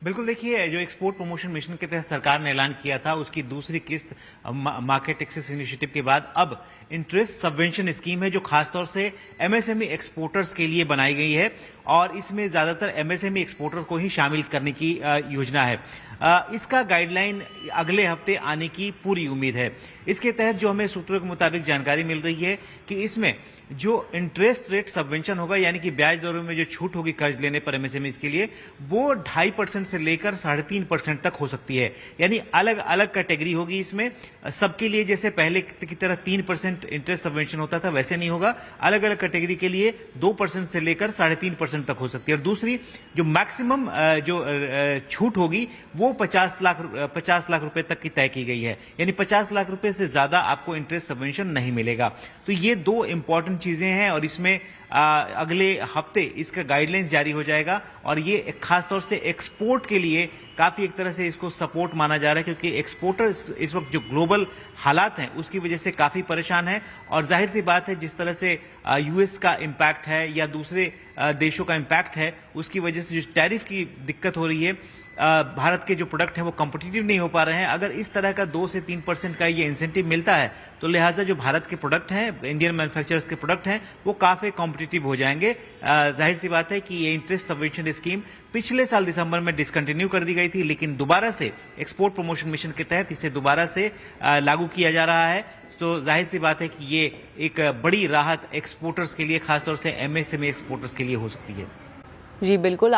बिल्कुल, देखिए जो एक्सपोर्ट प्रमोशन मिशन के तहत सरकार ने ऐलान किया था उसकी दूसरी किस्त मार्केट एक्सेस इनिशिएटिव के बाद अब इंटरेस्ट सबवेंशन स्कीम है जो खासतौर से एमएसएमई एक्सपोर्टर्स के लिए बनाई गई है और इसमें ज्यादातर एमएसएमई एक्सपोर्टर को ही शामिल करने की योजना है। इसका गाइडलाइन अगले हफ्ते आने की पूरी उम्मीद है। इसके तहत जो हमें सूत्रों के मुताबिक जानकारी मिल रही है कि इसमें जो इंटरेस्ट रेट सबवेंशन होगा यानी कि ब्याज दरों में जो छूट होगी कर्ज लेने पर एमएसएमई के लिए वो 2.5% से लेकर 3.5% तक हो सकती है। यानी अलग अलग कैटेगरी होगी इसमें, सबके लिए जैसे पहले की तरह 3% इंटरेस्ट सबवेंशन होता था वैसे नहीं होगा। अलग अलग कैटेगरी के लिए 2% से लेकर 3.5% तक हो सकती है। और दूसरी जो मैक्सिमम जो छूट होगी वो 50 लाख रुपए तक की तय की गई है। यानी 50 लाख रुपए से ज्यादा आपको इंटरेस्ट सबवेंशन नहीं मिलेगा। तो ये दो इंपॉर्टेंट चीजें हैं और इसमें अगले हफ्ते इसका गाइडलाइंस जारी हो जाएगा और ये खासतौर से एक्सपोर्ट के लिए काफी एक तरह से इसको सपोर्ट माना जा रहा है क्योंकि एक्सपोर्टर्स इस वक्त जो ग्लोबल हालात हैं उसकी वजह से काफी परेशान है और जाहिर सी बात है जिस तरह से यूएस का इंपैक्ट है या दूसरे देशों का इंपैक्ट है उसकी वजह से जो टैरिफ की दिक्कत हो रही है, भारत के जो प्रोडक्ट हैं वो कॉम्पिटिटिव नहीं हो पा रहे हैं। अगर इस तरह का 2 से 3% का ये इंसेंटिव मिलता है तो लिहाजा जो भारत के प्रोडक्ट हैं, इंडियन मैन्युफैक्चरर्स के प्रोडक्ट हैं, वो काफी कॉम्पिटिटिव हो जाएंगे। जाहिर सी बात है कि ये इंटरेस्ट सबवेंशन स्कीम पिछले साल दिसंबर में डिसकंटिन्यू कर दी गई थी लेकिन दोबारा से एक्सपोर्ट प्रमोशन मिशन के तहत इसे दोबारा से लागू किया जा रहा है। तो जाहिर सी बात है कि ये एक बड़ी राहत एक्सपोर्टर्स के लिए, खासतौर से एमएसएमई एक्सपोर्टर्स के लिए हो सकती है। जी बिल्कुल।